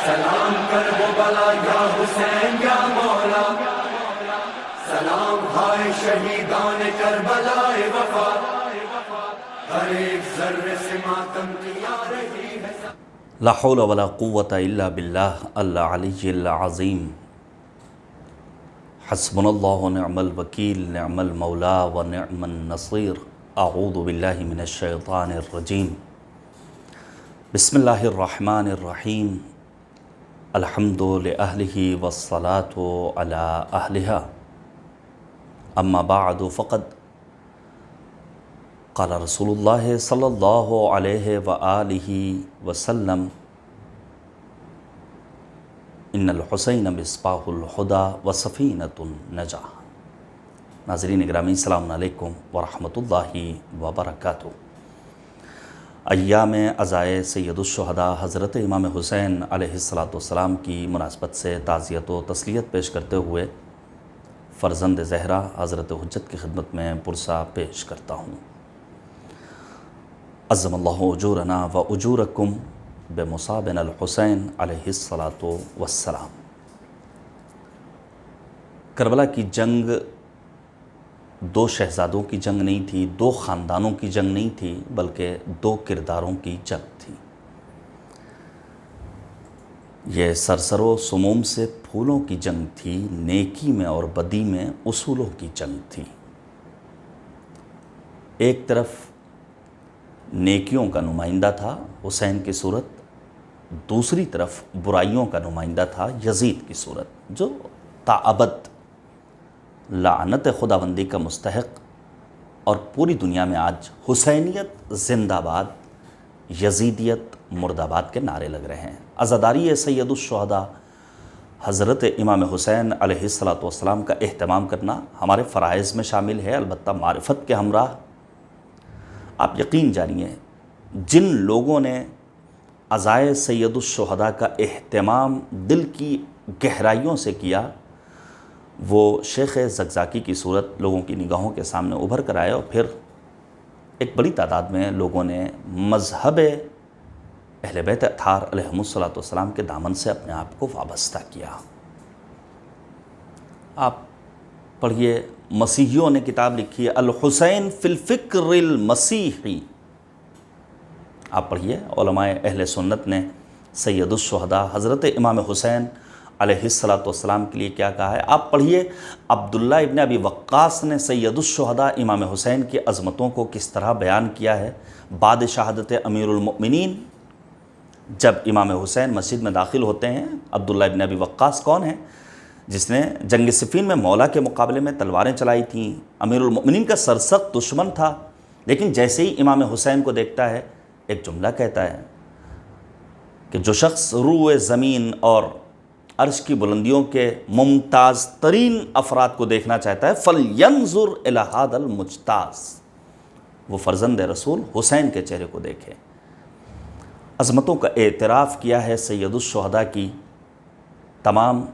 سلام کر وہ بلا یا حسین یا مولا، سلام ہائے شہیدان کربلا وفا، ہر ایک ذرے سے ماتم کی آ رہی ہے۔ لا حول ولا قوة الا باللہ العلی العظیم۔ حسبنا اللہ ونعم الوکیل، نعم المولا ونعم النصیر۔ اعوذ باللہ من الشیطان الرجیم۔ بسم اللہ الرحمن الرحیم۔ الحمد لأہلہ والصلاة علی اہلہا، اما بعد فقد قال رسول اللہ صلی اللہ علیہ وآلہ وسلم ان الحسین مصباح الہدی وسفینۃ النجاہ۔ ناظرین گرامی، السلام علیکم ورحمۃ اللہ وبرکاتہ۔ ایام عزائے سید الشہداء حضرت امام حسین علیہ السلام کی مناسبت سے تعزیت و تسلیت پیش کرتے ہوئے فرزند زہرا حضرت حجت کی خدمت میں پرسہ پیش کرتا ہوں۔ عظم اللہ اجورنا و اجورکم بمصابنا الحسین علیہ السلام۔ کربلا کی جنگ دو شہزادوں کی جنگ نہیں تھی، دو خاندانوں کی جنگ نہیں تھی، بلکہ دو کرداروں کی جنگ تھی۔ یہ سرسر و سموم سے پھولوں کی جنگ تھی، نیکی میں اور بدی میں اصولوں کی جنگ تھی۔ ایک طرف نیکیوں کا نمائندہ تھا حسین کی صورت، دوسری طرف برائیوں کا نمائندہ تھا یزید کی صورت، جو تاابد لعنت خداوندی کا مستحق اور پوری دنیا میں آج حسینیت زندہ باد، یزیدیت مرد آباد کے نعرے لگ رہے ہیں۔ عزاداری سید الشہداء حضرت امام حسین علیہ السلام کا اہتمام کرنا ہمارے فرائض میں شامل ہے، البتہ معرفت کے ہمراہ۔ آپ یقین جانیے، جن لوگوں نے عزائے سید الشہداء کا اہتمام دل کی گہرائیوں سے کیا، وہ شیخ زقزاقی کی صورت لوگوں کی نگاہوں کے سامنے ابھر کر آئے، اور پھر ایک بڑی تعداد میں لوگوں نے مذہب اہل بیت اطہار علیہم السلام کے دامن سے اپنے آپ کو وابستہ کیا۔ آپ پڑھیے، مسیحیوں نے کتاب لکھی ہے الحسین فی الفکر المسیحی۔ آپ پڑھیے، علماء اہل سنت نے سید الشہداء حضرت امام حسین علیہ السلام کے لیے کیا کہا ہے۔ آپ پڑھیے، عبداللہ ابن ابی وقاص نے سید الشہداء امام حسین کی عظمتوں کو کس طرح بیان کیا ہے۔ بعد شہادت امیر المؤمنین جب امام حسین مسجد میں داخل ہوتے ہیں، عبداللہ ابن ابی وقاص کون ہے؟ جس نے جنگ صفین میں مولا کے مقابلے میں تلواریں چلائی تھیں، امیر المؤمنین کا سرسخت دشمن تھا، لیکن جیسے ہی امام حسین کو دیکھتا ہے ایک جملہ کہتا ہے کہ جو شخص روئے زمین اور عرش کی بلندیوں کے ممتاز ترین افراد کو دیکھنا چاہتا ہے فَلْيَنْظُرْ إِلَى هَذَا الْمُجْتَازِ، وہ فرزند رسول حسین کے چہرے کو دیکھے۔ عظمتوں کا اعتراف کیا ہے سید الشہداء کی تمام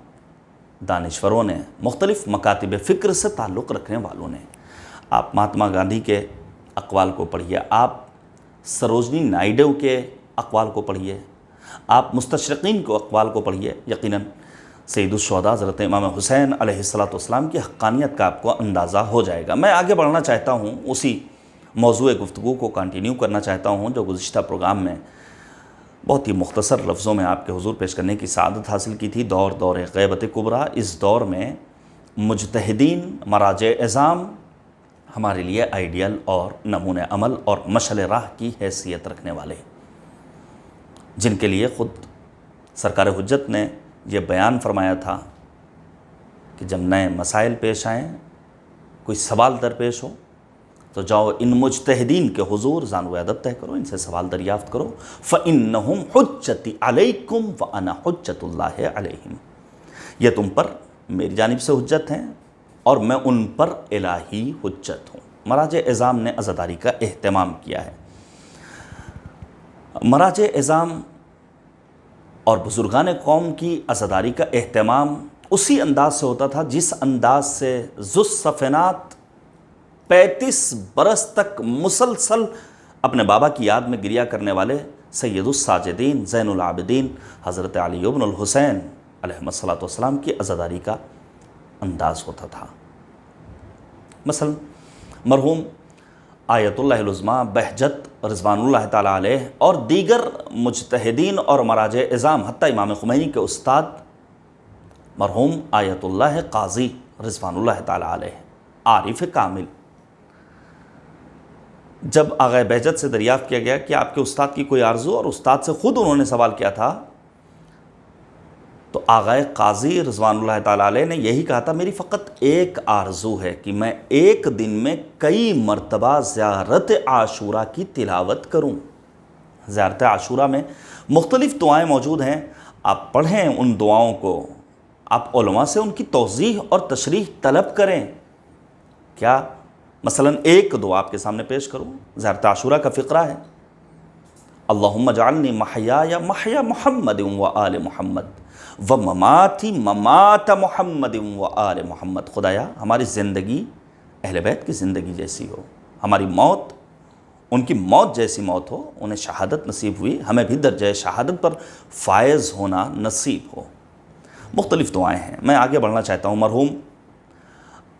دانشوروں نے، مختلف مکاتب فکر سے تعلق رکھنے والوں نے۔ آپ مہاتما گاندھی کے اقوال کو پڑھیے، آپ سروجنی نائیڈو کے اقوال کو پڑھیے، آپ مستشرقین کو اقوال کو پڑھیے، یقیناً سید الشہداء حضرت امام حسین علیہ السلام کی حقانیت کا آپ کو اندازہ ہو جائے گا۔ میں آگے بڑھنا چاہتا ہوں، اسی موضوع گفتگو کو کنٹینیو کرنا چاہتا ہوں جو گزشتہ پروگرام میں بہت ہی مختصر لفظوں میں آپ کے حضور پیش کرنے کی سعادت حاصل کی تھی۔ دور غیبت کبریٰ، اس دور میں مجتہدین، مراجع اعظام ہمارے لیے آئیڈیل اور نمونہ عمل اور مشعل راہ کی حیثیت رکھنے والے، جن کے لیے خود سرکار حجت نے یہ بیان فرمایا تھا کہ جب نئے مسائل پیش آئیں، کوئی سوال درپیش ہو، تو جاؤ ان مجتہدین کے حضور زانو ادب طے کرو، ان سے سوال دریافت کرو۔ فَإِنَّهُمْ حُجَّتِي عَلَيْكُمْ وَأَنَا حُجَّةُ اللَّهِ عَلَيْهِمْ، یہ تم پر میری جانب سے حجت ہیں اور میں ان پر الہی حجت ہوں۔ مراجع اعظام نے عزاداری کا اہتمام کیا ہے۔ مراجع اعظام اور بزرگان قوم کی عزاداری کا اہتمام اسی انداز سے ہوتا تھا جس انداز سے ذو الصفینات 35 برس تک مسلسل اپنے بابا کی یاد میں گریا کرنے والے سید الساجدین زین العابدین حضرت علی بن الحسین علیہ الصلاۃ والسلام کی عزاداری کا انداز ہوتا تھا۔ مثلا مرحوم آیت اللہ العظمیٰ بہجت رضوان اللہ تعالیٰ علیہ اور دیگر مجتہدین اور مراجع اعظام حتیٰ امام خمینی کے استاد مرحوم آیت اللہ قاضی رضوان اللہ تعالیٰ علیہ عارف کامل، جب آغا بہجت سے دریافت کیا گیا کہ آپ کے استاد کی کوئی آرزو، اور استاد سے خود انہوں نے سوال کیا تھا، تو آغا قاضی رضوان اللہ تعالیٰ علیہ نے یہی کہا تھا میری فقط ایک آرزو ہے کہ میں ایک دن میں کئی مرتبہ زیارت عاشورہ کی تلاوت کروں۔ زیارت عاشورہ میں مختلف دعائیں موجود ہیں، آپ پڑھیں ان دعاؤں کو، آپ علماء سے ان کی توضیح اور تشریح طلب کریں۔ کیا مثلا ایک دعا آپ کے سامنے پیش کروں، زیارت عاشورہ کا فقرہ ہے، اللہم اجعلنی محیایا محیا محمد و آل محمد و مماتی ممات محمد و آل محمد۔ خدایا ہماری زندگی اہل بیت کی زندگی جیسی ہو، ہماری موت ان کی موت جیسی موت ہو، انہیں شہادت نصیب ہوئی، ہمیں بھی درجہ شہادت پر فائز ہونا نصیب ہو۔ مختلف دعائیں ہیں، میں آگے بڑھنا چاہتا ہوں۔ مرحوم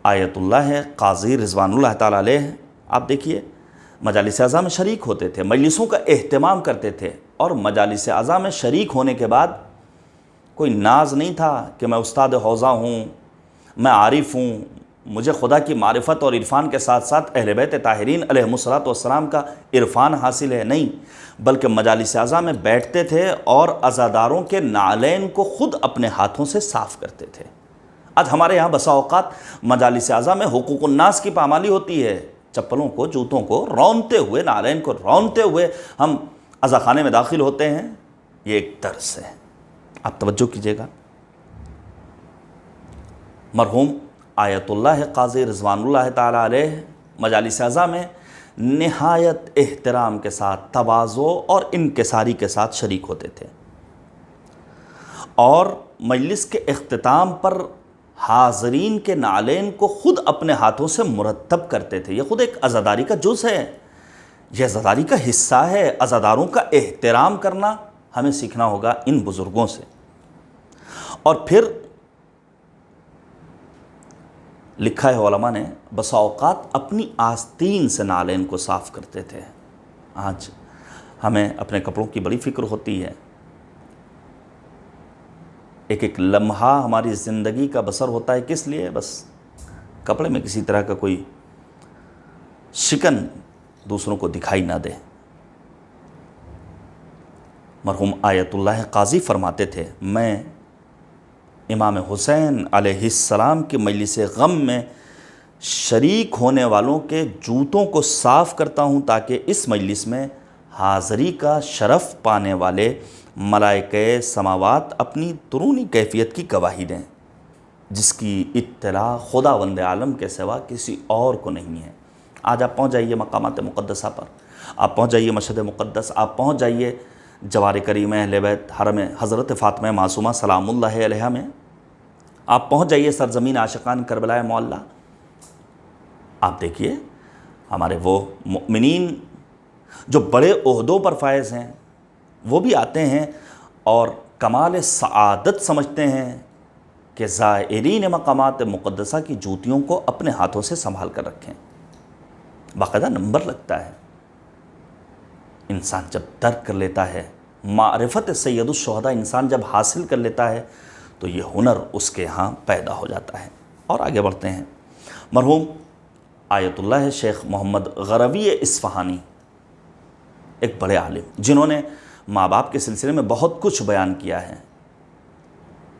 آیت اللہ قاضی رضوان اللہ تعالیٰ علیہ، آپ دیکھیے مجالس اعضاء میں شریک ہوتے تھے، مجلسوں کا اہتمام کرتے تھے، اور مجالس اعضاء میں شریک ہونے کے بعد کوئی ناز نہیں تھا کہ میں استاد حوزہ ہوں، میں عارف ہوں، مجھے خدا کی معرفت اور عرفان کے ساتھ ساتھ اہل بیت طاہرین علیہ الصلاۃ والسلام کا عرفان حاصل ہے، نہیں، بلکہ مجالس اعضاء میں بیٹھتے تھے اور عزاداروں کے نعلین کو خود اپنے ہاتھوں سے صاف کرتے تھے۔ آج ہمارے یہاں بسا اوقات مجالس اعضاء میں حقوق الناس کی پامالی ہوتی ہے، چپلوں کو، جوتوں کو رونتے ہوئے، نعلین کو رونتے ہوئے ہم عزاخانے میں داخل ہوتے ہیں۔ یہ ایک درس ہے، آپ توجہ کیجئے گا۔ مرحوم آیت اللہ قاضی رضوان اللہ تعالیٰ علیہ مجالس اعضاء میں نہایت احترام کے ساتھ، تواضع اور انکساری کے ساتھ شریک ہوتے تھے، اور مجلس کے اختتام پر حاضرین کے نعلین کو خود اپنے ہاتھوں سے مرتب کرتے تھے۔ یہ خود ایک عزاداری کا جز ہے، یہ عزاداری کا حصہ ہے۔ عزاداروں کا احترام کرنا ہمیں سیکھنا ہوگا ان بزرگوں سے۔ اور پھر لکھا ہے علماء نے، بسا اوقات اپنی آستین سے نعلین کو صاف کرتے تھے۔ آج ہمیں اپنے کپڑوں کی بڑی فکر ہوتی ہے، ایک ایک لمحہ ہماری زندگی کا بسر ہوتا ہے، کس لیے؟ بس کپڑے میں کسی طرح کا کوئی شکن دوسروں کو دکھائی نہ دے۔ مرحوم آیت اللہ قاضی فرماتے تھے، میں امام حسین علیہ السلام کے مجلس غم میں شریک ہونے والوں کے جوتوں کو صاف کرتا ہوں تاکہ اس مجلس میں حاضری کا شرف پانے والے ملائکہ سماوات اپنی درونی کیفیت کی گواہی دیں، جس کی اطلاع خداوند عالم کے سوا کسی اور کو نہیں ہے۔ آج آپ پہنچ جائیے مقامات مقدسہ پر، آپ پہنچ جائیے مشہد مقدس، آپ پہنچ جائیے جوار کریم اہل بیت حرم حضرت فاطمہ معصومہ سلام اللہ علیہا میں، آپ پہنچ جائیے سرزمین عاشقان کربلا معلیٰ۔ آپ دیکھیے ہمارے وہ مؤمنین جو بڑے عہدوں پر فائز ہیں، وہ بھی آتے ہیں اور کمال سعادت سمجھتے ہیں کہ زائرین مقامات مقدسہ کی جوتیوں کو اپنے ہاتھوں سے سنبھال کر رکھیں۔ باقاعدہ نمبر لگتا ہے۔ انسان جب درک کر لیتا ہے، معرفت سید الشہداء انسان جب حاصل کر لیتا ہے، تو یہ ہنر اس کے ہاں پیدا ہو جاتا ہے۔ اور آگے بڑھتے ہیں۔ مرحوم آیت اللہ شیخ محمد غروی اصفہانی، ایک بڑے عالم جنہوں نے ماں باپ کے سلسلے میں بہت کچھ بیان کیا ہے،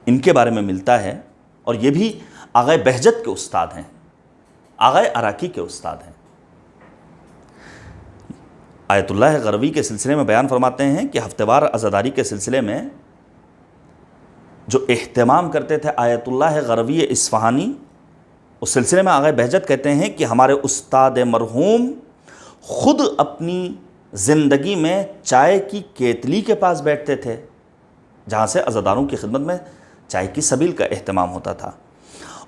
ان کے بارے میں ملتا ہے، اور یہ بھی آغا بہجت کے استاد ہیں، آغا عراقی کے استاد ہیں۔ آیت اللہ غروی کے سلسلے میں بیان فرماتے ہیں کہ ہفتہ وار عزاداری کے سلسلے میں جو اہتمام کرتے تھے آیت اللہ غروی اصفہانی، اس سلسلے میں آغا بہجت کہتے ہیں کہ ہمارے استاد مرحوم خود اپنی زندگی میں چائے کی کیتلی کے پاس بیٹھتے تھے، جہاں سے عزاداروں کی خدمت میں چائے کی سبیل کا اہتمام ہوتا تھا،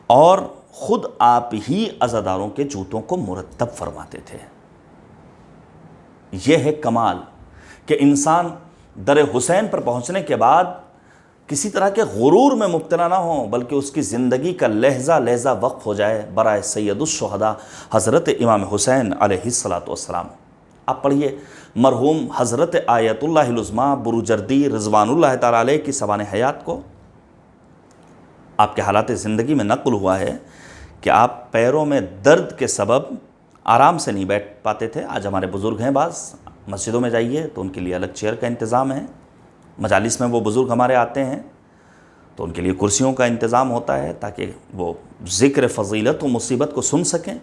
اور خود آپ ہی عزاداروں کے جوتوں کو مرتب فرماتے تھے۔ یہ ہے کمال کہ انسان در حسین پر پہنچنے کے بعد کسی طرح کے غرور میں مبتلا نہ ہوں، بلکہ اس کی زندگی کا لہجہ لہجہ وقف ہو جائے برائے سید الشہداء حضرت امام حسین علیہ السلام۔ آپ پڑھیے مرحوم حضرت آیت اللہ العظمیٰ بروجردی رضوان اللہ تعالیٰ علیہ کی سوانح حیات کو آپ کے حالات زندگی میں نقل ہوا ہے کہ آپ پیروں میں درد کے سبب آرام سے نہیں بیٹھ پاتے تھے۔ آج ہمارے بزرگ ہیں، بعض مسجدوں میں جائیے تو ان کے لیے الگ چیئر کا انتظام ہے، مجالس میں وہ بزرگ ہمارے آتے ہیں تو ان کے لیے کرسیوں کا انتظام ہوتا ہے تاکہ وہ ذکر فضیلت و مصیبت کو سن سکیں۔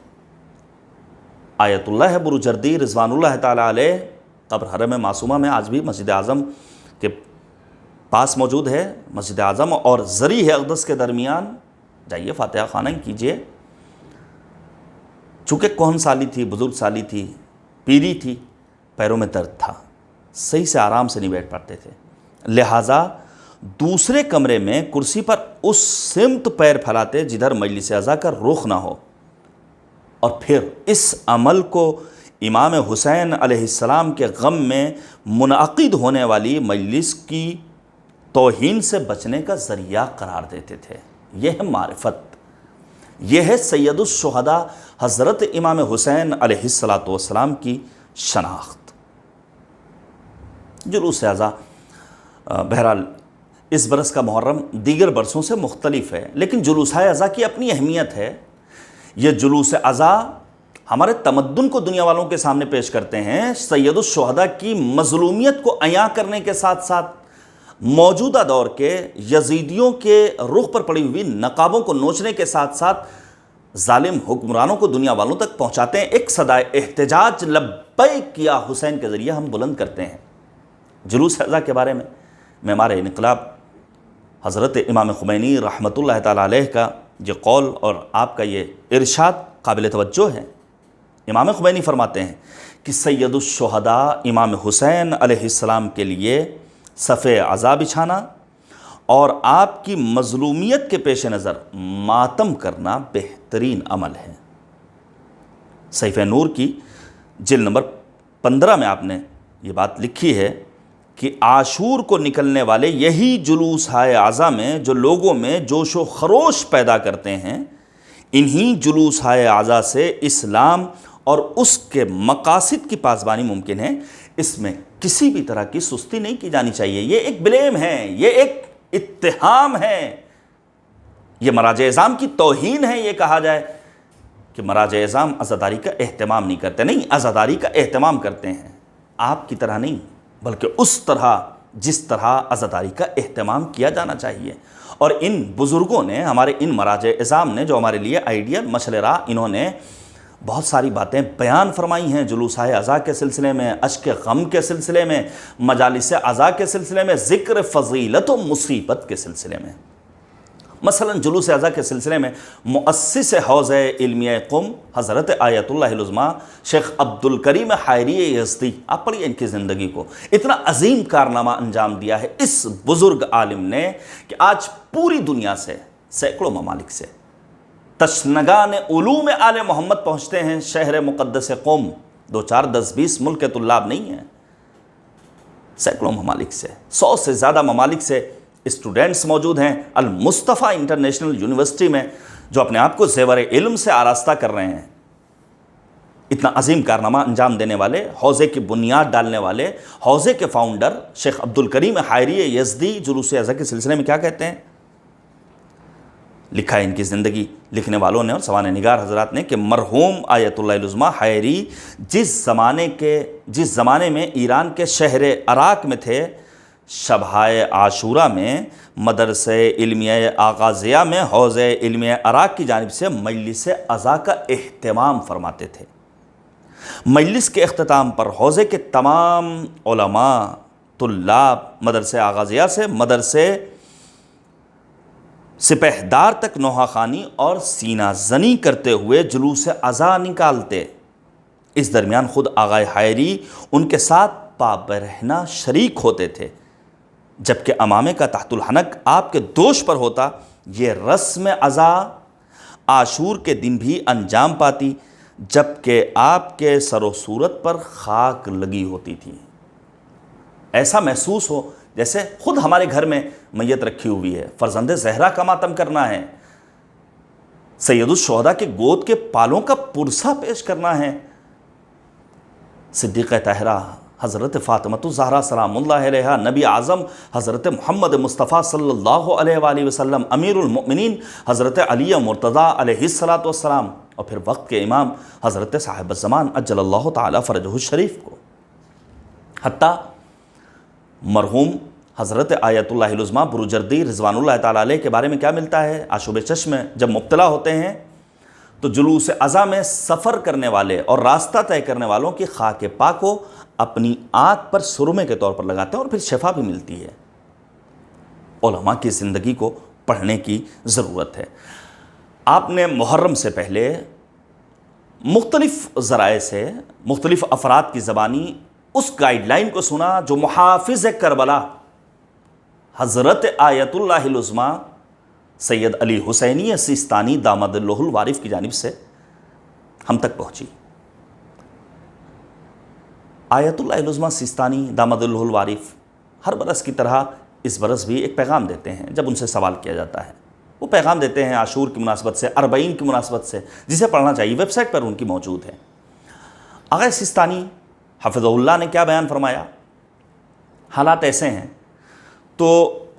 آیت اللہ بروجردی رضوان اللہ تعالیٰ علیہ قبر حرم معصومہ میں آج بھی مسجد اعظم کے پاس موجود ہے۔ مسجد اعظم اور ضریح اقدس کے درمیان جائیے، فاتحہ خوانہ کیجیے۔ چونکہ کہن سالی تھی، بزرگ سالی تھی، پیری تھی، پیروں میں درد تھا، صحیح سے آرام سے نہیں بیٹھ پاتے تھے، لہٰذا دوسرے کمرے میں کرسی پر اس سمت پیر پھیلاتے جدھر مجلس عزا کا رخ نہ ہو، اور پھر اس عمل کو امام حسین علیہ السلام کے غم میں منعقد ہونے والی مجلس کی توہین سے بچنے کا ذریعہ قرار دیتے تھے۔ یہ ہے معرفت، یہ ہے سید الشہداء حضرت امام حسین علیہ السلام کی شناخت۔ جلوس عزا بہرحال اس برس کا محرم دیگر برسوں سے مختلف ہے، لیکن جلوس عزا کی اپنی اہمیت ہے۔ یہ جلوس عزا ہمارے تمدن کو دنیا والوں کے سامنے پیش کرتے ہیں، سید الشہداء کی مظلومیت کو عیاں کرنے کے ساتھ ساتھ موجودہ دور کے یزیدیوں کے رخ پر پڑی ہوئی نقابوں کو نوچنے کے ساتھ ساتھ ظالم حکمرانوں کو دنیا والوں تک پہنچاتے ہیں۔ ایک صدائے احتجاج لبیک یا حسین کے ذریعے ہم بلند کرتے ہیں۔ جلوس عزا کے بارے میں معمار انقلاب حضرت امام خمینی رحمۃ اللہ تعالیٰ علیہ کا یہ قول اور آپ کا یہ ارشاد قابل توجہ ہے۔ امام خمینی فرماتے ہیں کہ سید الشہداء امام حسین علیہ السلام کے لیے صف عزا بچھانا اور آپ کی مظلومیت کے پیش نظر ماتم کرنا بہترین عمل ہے۔ صحیفہ نور کی جلد نمبر 15 میں آپ نے یہ بات لکھی ہے کہ عاشور کو نکلنے والے یہی جلوس عزا میں جو لوگوں میں جوش و خروش پیدا کرتے ہیں، انہی جلوس عزا سے اسلام اور اس کے مقاصد کی پاسبانی ممکن ہے۔ اس میں کسی بھی طرح کی سستی نہیں کی جانی چاہیے۔ یہ ایک بلیم ہے، یہ ایک اتہام ہے، یہ مراجع اعظام کی توہین ہے یہ کہا جائے کہ مراجع اعظام عزاداری کا اہتمام نہیں کرتے۔ نہیں، عزاداری کا اہتمام کرتے ہیں، آپ کی طرح نہیں، بلکہ اس طرح جس طرح عزاداری کا اہتمام کیا جانا چاہیے۔ اور ان بزرگوں نے، ہمارے ان مراجع اعظام نے جو ہمارے لیے آئیڈیل مشعل راہ، انہوں نے بہت ساری باتیں بیان فرمائی ہیں جلوس عزا کے سلسلے میں، اشک غم کے سلسلے میں، مجالس عزا کے سلسلے میں، ذکر فضیلت و مصیبت کے سلسلے میں۔ مثلا جلوس عزا کے سلسلے میں مؤسس حوزہ علمیہ قم حضرت آیت اللہ العظمیٰ شیخ عبد الکریم حائری یزدی، آپ پڑھیے ان کی زندگی کو، اتنا عظیم کارنامہ انجام دیا ہے اس بزرگ عالم نے کہ آج پوری دنیا سے، سینکڑوں ممالک سے تشنگان علوم آل محمد پہنچتے ہیں شہر مقدس قم۔ 2 4 10 20 ملک کے طلاب نہیں ہیں، سینکڑوں ممالک سے، 100 سے زیادہ ممالک سے اسٹوڈنٹس موجود ہیں المصطفیٰ انٹرنیشنل یونیورسٹی میں، جو اپنے آپ کو زیور علم سے آراستہ کر رہے ہیں۔ اتنا عظیم کارنامہ انجام دینے والے، حوزے کی بنیاد ڈالنے والے، حوزے کے فاؤنڈر شیخ عبد الکریم حائری یزدی جلوس عزا کے سلسلے میں کیا کہتے ہیں؟ لکھا ہے ان کی زندگی لکھنے والوں نے اور سوانح نگار حضرات نے کہ مرحوم آیت اللہ العظمیٰ حائری جس زمانے میں ایران کے شہر عراق میں تھے، شبہائے عاشورہ میں مدرسہ علمیہ آغازیہ میں حوزہ علمیہ عراق کی جانب سے مجلس عزا کا اہتمام فرماتے تھے۔ مجلس کے اختتام پر حوزے کے تمام علماء، طلاب، مدرسہ آغازیہ سے مدرسے سپہدار تک نوحہ خوانی اور سینہ زنی کرتے ہوئے جلوس عزا نکالتے۔ اس درمیان خود آغا حائری ان کے ساتھ پابرہنہ شریک ہوتے تھے، جبکہ امامے کا تحت الحنک آپ کے دوش پر ہوتا۔ یہ رسم عزا عاشور کے دن بھی انجام پاتی، جبکہ آپ کے سر و صورت پر خاک لگی ہوتی تھی۔ ایسا محسوس ہو جیسے خود ہمارے گھر میں میت رکھی ہوئی ہے، فرزند زہرا کا ماتم کرنا ہے، سید الشہداء کے گود کے پالوں کا پرسہ پیش کرنا ہے، صدیقہ طاہرہ حضرت فاطمۃ الزہرا سلام اللہ علیہا، نبی اعظم حضرت محمد مصطفیٰ صلی اللہ علیہ وآلہ وسلم، امیر المؤمنین حضرت علی مرتضیٰ علیہ السلام، اور پھر وقت کے امام حضرت صاحب الزمان عجل اللہ تعالی فرجہ الشریف کو، حتیٰ مرحوم حضرت آیت اللہ العظمیٰ بروجردی رضوان اللہ تعالیٰ علیہ کے بارے میں کیا ملتا ہے؟ آشوب چشم میں جب مبتلا ہوتے ہیں تو جلوس عزا میں سفر کرنے والے اور راستہ طے کرنے والوں کی خاک پاک کو اپنی آنکھ پر سرمے کے طور پر لگاتے ہیں اور پھر شفا بھی ملتی ہے۔ علماء کی زندگی کو پڑھنے کی ضرورت ہے۔ آپ نے محرم سے پہلے مختلف ذرائع سے مختلف افراد کی زبانی اس گائیڈ لائن کو سنا جو محافظ کربلا حضرت آیت اللہ العظمیٰ سید علی حسینی سیستانی داماد اللہ الوارف کی جانب سے ہم تک پہنچی۔ آیت اللہ العظمیٰ سیستانی داماد اللہ الوارف ہر برس کی طرح اس برس بھی ایک پیغام دیتے ہیں جب ان سے سوال کیا جاتا ہے۔ وہ پیغام دیتے ہیں عاشور کی مناسبت سے، اربعین کی مناسبت سے، جسے پڑھنا چاہیے، ویب سائٹ پر ان کی موجود ہے۔ آغا سیستانی حفظہ اللہ نے کیا بیان فرمایا؟ حالات ایسے ہیں تو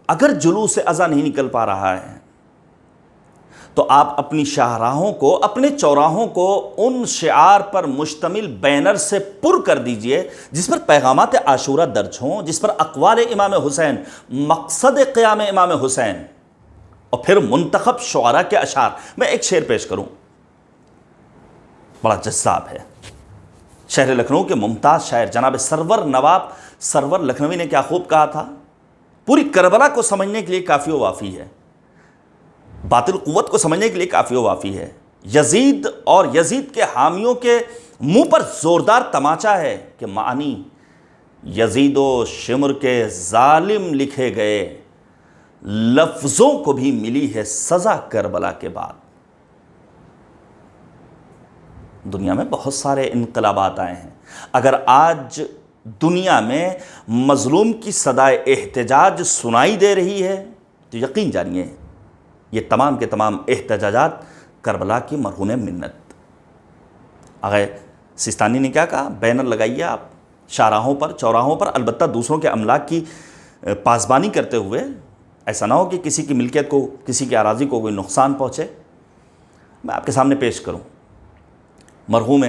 اگر جلوس عزا نہیں نکل پا رہا ہے تو آپ اپنی شاہراہوں کو، اپنے چوراہوں کو ان شعار پر مشتمل بینر سے پر کر دیجئے جس پر پیغامات عاشورہ درج ہوں، جس پر اقوال امام حسین، مقصد قیام امام حسین، اور پھر منتخب شعراء کے اشعار۔ میں ایک شعر پیش کروں، بڑا جذاب ہے۔ شہر لکھنؤ کے ممتاز شاعر جناب سرور نواب سرور لکھنوی نے کیا خوب کہا تھا؟ پوری کربلا کو سمجھنے کے لیے کافی و وافی ہے، باطل قوت کو سمجھنے کے لیے کافی و وافی ہے، یزید اور یزید کے حامیوں کے منہ پر زوردار تماچا ہے کہ معنی یزید و شمر کے ظالم لکھے گئے، لفظوں کو بھی ملی ہے سزا کربلا کے بعد۔ دنیا میں بہت سارے انقلابات آئے ہیں، اگر آج دنیا میں مظلوم کی صدائے احتجاج سنائی دے رہی ہے تو یقین جانیے یہ تمام کے تمام احتجاجات کربلا کی مرہون منت۔ آغا سیستانی نے کیا کہا؟ بینر لگائیے آپ شاہراہوں پر، چوراہوں پر، البتہ دوسروں کے املاک کی پاسبانی کرتے ہوئے، ایسا نہ ہو کہ کسی کی ملکیت کو، کسی کی اراضی کو کوئی نقصان پہنچے۔ میں آپ کے سامنے پیش کروں مرحوم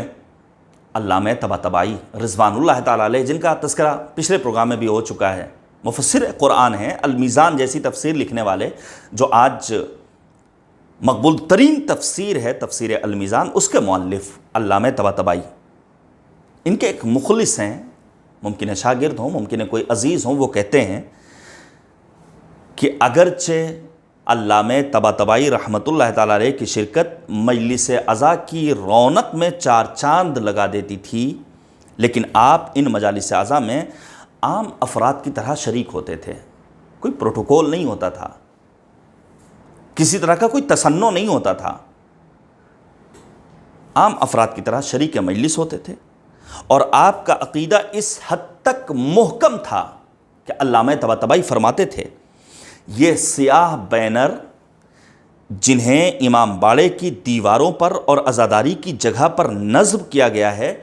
علامہ طباطبائی رضوان اللہ تعالیٰ علیہ، جن کا تذکرہ پچھلے پروگرام میں بھی ہو چکا ہے، مفسر قرآن ہیں، المیزان جیسی تفسیر لکھنے والے، جو آج مقبول ترین تفسیر ہے تفسیر المیزان، اس کے مؤلف علامہ طباطبائی۔ ان کے ایک مخلص ہیں، ممکن ہے شاگرد ہوں، ممکن ہے کوئی عزیز ہوں، وہ کہتے ہیں کہ اگرچہ علامہ طباطبائی رحمۃ اللہ تعالیٰ علیہ کی شرکت مجلس عزا کی رونق میں چار چاند لگا دیتی تھی، لیکن آپ ان مجالس عزا میں عام افراد کی طرح شریک ہوتے تھے۔ کوئی پروٹوکول نہیں ہوتا تھا، کسی طرح کا کوئی تصنع نہیں ہوتا تھا، عام افراد کی طرح شریک مجلس ہوتے تھے، اور آپ کا عقیدہ اس حد تک محکم تھا کہ علامہ طباطبائی فرماتے تھے یہ سیاہ بینر جنہیں امام باڑے کی دیواروں پر اور عزاداری کی جگہ پر نصب کیا گیا ہے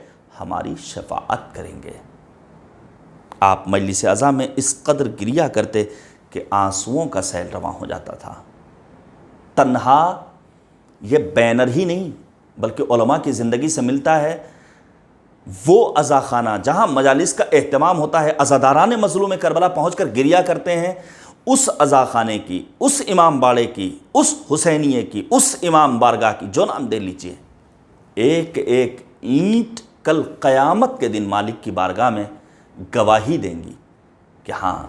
ہماری شفاعت کریں گے۔ آپ مجلس عزا میں اس قدر گریا کرتے کہ آنسوؤں کا سیل رواں ہو جاتا تھا۔ تنہا یہ بینر ہی نہیں بلکہ علماء کی زندگی سے ملتا ہے وہ عزا خانہ جہاں مجالس کا اہتمام ہوتا ہے، عزاداران مظلوم کربلا پہنچ کر گریا کرتے ہیں، اس عزا خانے کی، اس امام باڑے کی، اس حسینیے کی، اس امام بارگاہ کی، جو نام دے لیجئے، ایک ایک اینٹ کل قیامت کے دن مالک کی بارگاہ میں گواہی دیں گی کہ ہاں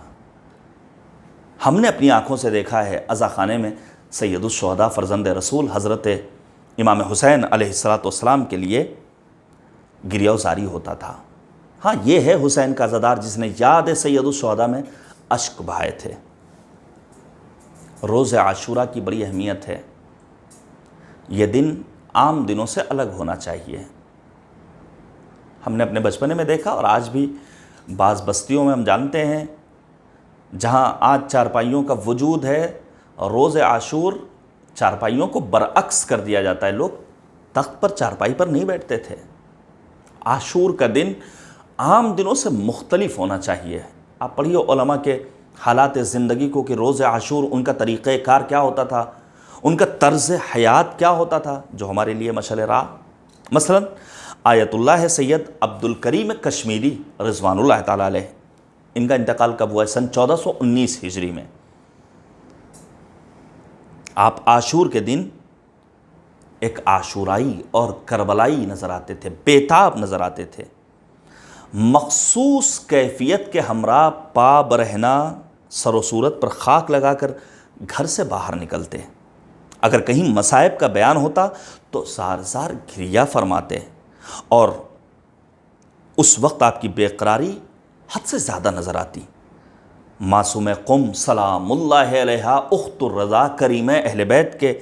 ہم نے اپنی آنکھوں سے دیکھا ہے عزا خانے میں سید الشہداء فرزند رسول حضرت امام حسین علیہ السلام کے لیے گریہ زاری ہوتا تھا۔ ہاں یہ ہے حسین کا عزادار جس نے یاد سید الشہداء میں اشک بہائے تھے۔ روز عاشورہ کی بڑی اہمیت ہے، یہ دن عام دنوں سے الگ ہونا چاہیے۔ ہم نے اپنے بچپنے میں دیکھا اور آج بھی بعض بستیوں میں ہم جانتے ہیں جہاں آج چارپائیوں کا وجود ہے، روز عاشور چارپائیوں کو برعکس کر دیا جاتا ہے، لوگ تخت پر چارپائی پر نہیں بیٹھتے تھے۔ عاشور کا دن عام دنوں سے مختلف ہونا چاہیے۔ آپ پڑھیے علماء کے حالات زندگی کو کہ روز عاشور ان کا طریقہ کار کیا ہوتا تھا، ان کا طرز حیات کیا ہوتا تھا، جو ہمارے لیے مشعل راہ۔ مثلا آیت اللہ سید عبد الکریم کشمیری رضوان اللہ تعالیٰ علیہ، ان کا انتقال کب ہوا ہے؟ سن 1419 ہجری میں۔ آپ عاشور کے دن ایک عاشورائی اور کربلائی نظر آتے تھے، بیتاب نظر آتے تھے، مخصوص کیفیت کے ہمراہ پا برہنہ سر و صورت پر خاک لگا کر گھر سے باہر نکلتے۔ اگر کہیں مصائب کا بیان ہوتا تو زار زار گریہ فرماتے، اور اس وقت آپ کی بے قراری حد سے زیادہ نظر آتی۔ معصوم قم سلام اللہ علیہا اخت الرضا کریم اہل بیت کے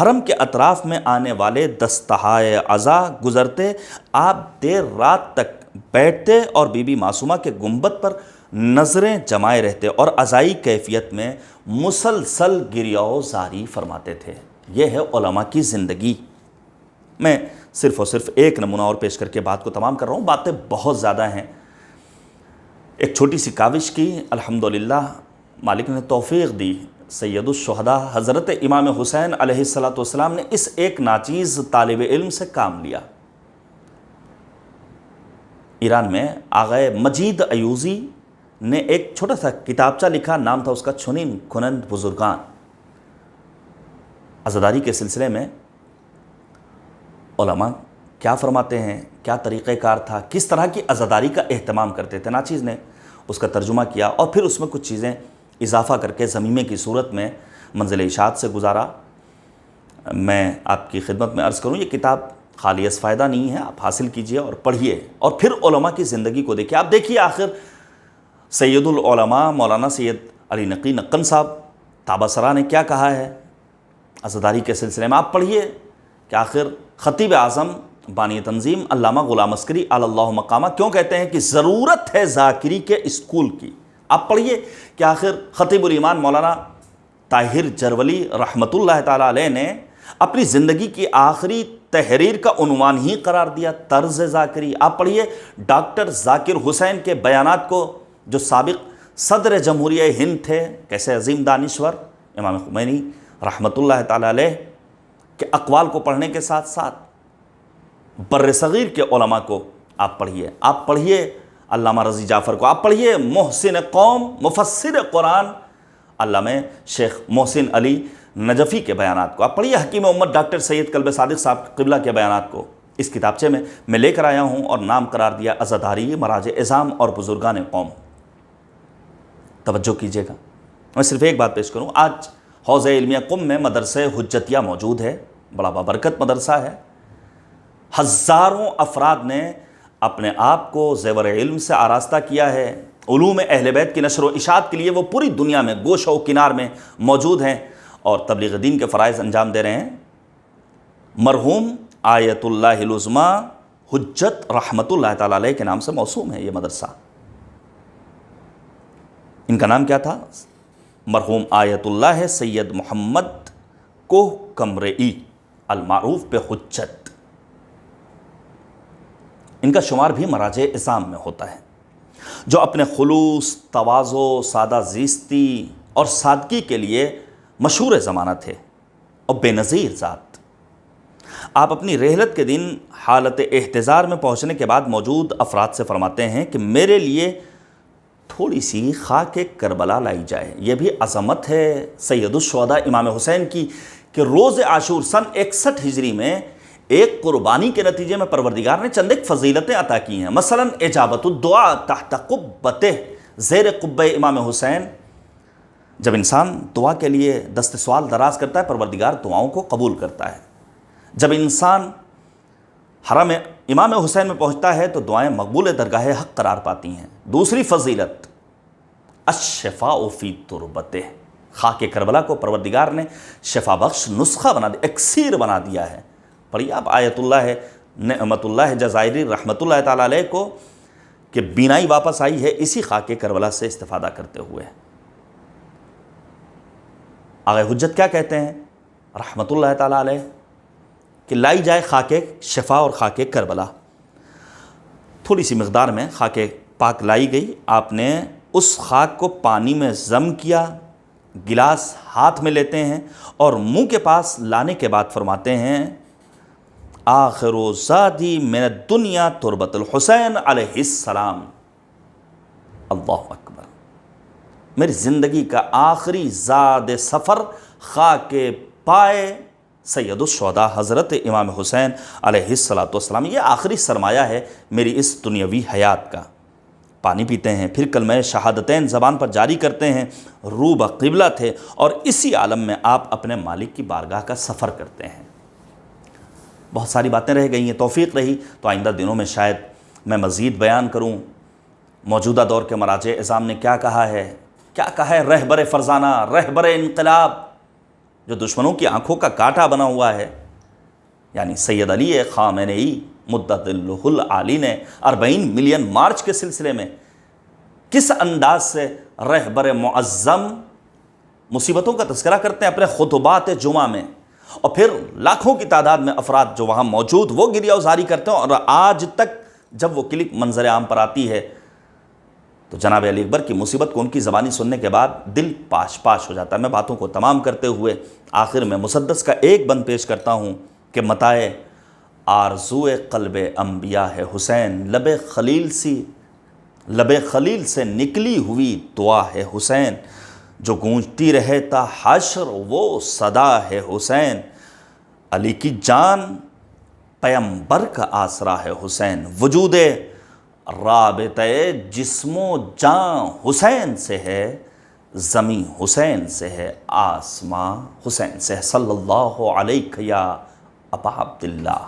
حرم کے اطراف میں آنے والے دستہائے عزا گزرتے، آپ دیر رات تک بیٹھتے اور بی بی معصومہ کے گنبد پر نظریں جمائے رہتے اور عزائی کیفیت میں مسلسل گریہ و زاری فرماتے تھے۔ یہ ہے علماء کی زندگی۔ میں صرف اور صرف ایک نمونہ اور پیش کر کے بات کو تمام کر رہا ہوں، باتیں بہت زیادہ ہیں۔ ایک چھوٹی سی کاوش کی، الحمدللہ مالک نے توفیق دی، سید الشہداء حضرت امام حسین علیہ السلام نے اس ایک ناچیز طالب علم سے کام لیا۔ ایران میں آغا مجید ایوزی نے ایک چھوٹا سا کتابچہ لکھا، نام تھا اس کا چھنین کنند بزرگان۔ عزاداری کے سلسلے میں علماء کیا فرماتے ہیں، کیا طریقہ کار تھا، کس طرح کی عزاداری کا اہتمام کرتے تھے، ناچیز نے اس کا ترجمہ کیا اور پھر اس میں کچھ چیزیں اضافہ کر کے ضمیمے کی صورت میں منزل اشاعت سے گزارا۔ میں آپ کی خدمت میں عرض کروں، یہ کتاب خالی از فائدہ نہیں ہے، آپ حاصل کیجئے اور پڑھیے اور پھر علماء کی زندگی کو دیکھیے۔ آپ دیکھیے آخر سید العلماء مولانا سید علی نقی نقن صاحب تابسرا نے کیا کہا ہے عزاداری کے سلسلے میں۔ آپ پڑھیے کہ آخر خطیب اعظم بانی تنظیم علامہ غلام عسکری علی اللہ مقامہ کیوں کہتے ہیں کہ ضرورت ہے ذاکری کے اسکول کی۔ آپ پڑھیے کہ آخر خطیب الایمان مولانا طاہر جرولی رحمۃ اللہ تعالیٰ علیہ نے اپنی زندگی کی آخری تحریر کا عنوان ہی قرار دیا طرز ذاکری۔ آپ پڑھیے ڈاکٹر ذاکر حسین کے بیانات کو، جو سابق صدر جمہوریہ ہند تھے، کیسے عظیم دانشور امام خمینی رحمۃ اللہ تعالیٰ علیہ کے اقوال کو پڑھنے کے ساتھ ساتھ بر صغیر کے علماء کو آپ پڑھیے۔ آپ پڑھیے علامہ رضی جعفر کو، آپ پڑھیے محسن قوم مفسر قرآن علامہ شیخ محسن علی نجفی کے بیانات کو، آپ پڑھیے حکیم امت ڈاکٹر سید کلب صادق صاحب قبلہ کے بیانات کو۔ اس کتابچے میں لے کر آیا ہوں اور نام قرار دیا عزاداری مراجع اعظام اور بزرگان قوم۔ توجہ کیجیے گا، میں صرف ایک بات پیش کروں۔ آج حوزہ علمیہ قم میں مدرسہ حجتیہ موجود ہے، بڑا بابرکت مدرسہ ہے۔ ہزاروں افراد نے اپنے آپ کو زیور علم سے آراستہ کیا ہے۔ علوم اہل بیت کی نشر و اشاعت کے لیے وہ پوری دنیا میں گوشہ و کنار میں موجود ہیں اور تبلیغ دین کے فرائض انجام دے رہے ہیں۔ مرحوم آیت اللہ العظمیٰ حجت رحمۃ اللہ تعالیٰ علیہ کے نام سے موسوم ہے یہ مدرسہ۔ ان کا نام کیا تھا؟ مرحوم آیت اللہ سید محمد کوہ کمرئی المعروف بے حجت۔ ان کا شمار بھی مراجع اعظام میں ہوتا ہے، جو اپنے خلوص، تواضع، سادہ زیستی اور سادگی کے لیے مشہور زمانہ تھے اور بے نظیر ذات۔ آپ اپنی رحلت کے دن حالت احتضار میں پہنچنے کے بعد موجود افراد سے فرماتے ہیں کہ میرے لیے تھوڑی سی خاک کربلا لائی جائے۔ یہ بھی عظمت ہے سید الشہداء امام حسین کی کہ روز عاشور سن 61 ہجری میں ایک قربانی کے نتیجے میں پروردگار نے چند ایک فضیلتیں عطا کی ہیں۔ مثلا اجابت الدعاء تحت قبتہ، زیر قبہ امام حسین جب انسان دعا کے لیے دست سوال دراز کرتا ہے، پروردگار دعاؤں کو قبول کرتا ہے۔ جب انسان حرم امام حسین میں پہنچتا ہے تو دعائیں مقبول درگاہ حق قرار پاتی ہیں۔ دوسری فضیلت الشفاء فی تربتہ، خاک کربلا کو پروردگار نے شفا بخش نسخہ بنا دیا، ایکسیر بنا دیا ہے۔ پڑھیے آپ آیت اللہ نعمت اللہ جزائری رحمۃ اللہ تعالیٰ علیہ کو کہ بینائی واپس آئی ہے اسی خاک کربلا سے استفادہ کرتے ہوئے۔ آغا حجت کیا کہتے ہیں رحمۃ اللہ تعالیٰ علیہ کہ لائی جائے خاک شفا اور خاک کربلا، تھوڑی سی مقدار میں خاک پاک لائی گئی، آپ نے اس خاک کو پانی میں ضم کیا، گلاس ہاتھ میں لیتے ہیں اور منہ کے پاس لانے کے بعد فرماتے ہیں آخر زادی من الدنیا تربت الحسین علیہ السلام۔ اللہ اکبر، میری زندگی کا آخری زاد سفر خاک پائے سید الشہداء حضرت امام حسین علیہ السلام، یہ آخری سرمایہ ہے میری اس دنیاوی حیات کا۔ پانی پیتے ہیں، پھر کلمہ شہادتین زبان پر جاری کرتے ہیں، رو بقبلہ تھے اور اسی عالم میں آپ اپنے مالک کی بارگاہ کا سفر کرتے ہیں۔ بہت ساری باتیں رہ گئی ہیں، توفیق رہی تو آئندہ دنوں میں شاید میں مزید بیان کروں موجودہ دور کے مراجع اعظام نے کیا کہا ہے رہبر فرزانہ، رہبر انقلاب، جو دشمنوں کی آنکھوں کا کانٹا بنا ہوا ہے، یعنی سید علی خامنئی مدت اللہ العالی نے 40 ملین مارچ کے سلسلے میں کس انداز سے رہبر معظم مصیبتوں کا تذکرہ کرتے ہیں اپنے خطبات جمعہ میں، اور پھر لاکھوں کی تعداد میں افراد جو وہاں موجود وہ گریہ وزاری کرتے ہیں، اور آج تک جب وہ کلپ منظر عام پر آتی ہے تو جناب علی اکبر کی مصیبت کو ان کی زبانی سننے کے بعد دل پاش پاش ہو جاتا ہے۔ میں باتوں کو تمام کرتے ہوئے آخر میں مسدس کا ایک بند پیش کرتا ہوں کہ متائے آرزو قلب انبیاء ہے حسین، لب خلیل سے نکلی ہوئی دعا ہے حسین، جو گونجتی رہے تا حشر وہ صدا ہے حسین، علی کی جان پیمبر کا آسرا ہے حسین، وجود رابطہ جسم و جان حسین سے ہے، زمین حسین سے ہے، آسماں حسین سے ہے، صلی اللہ علیہ یا ابا عبداللہ۔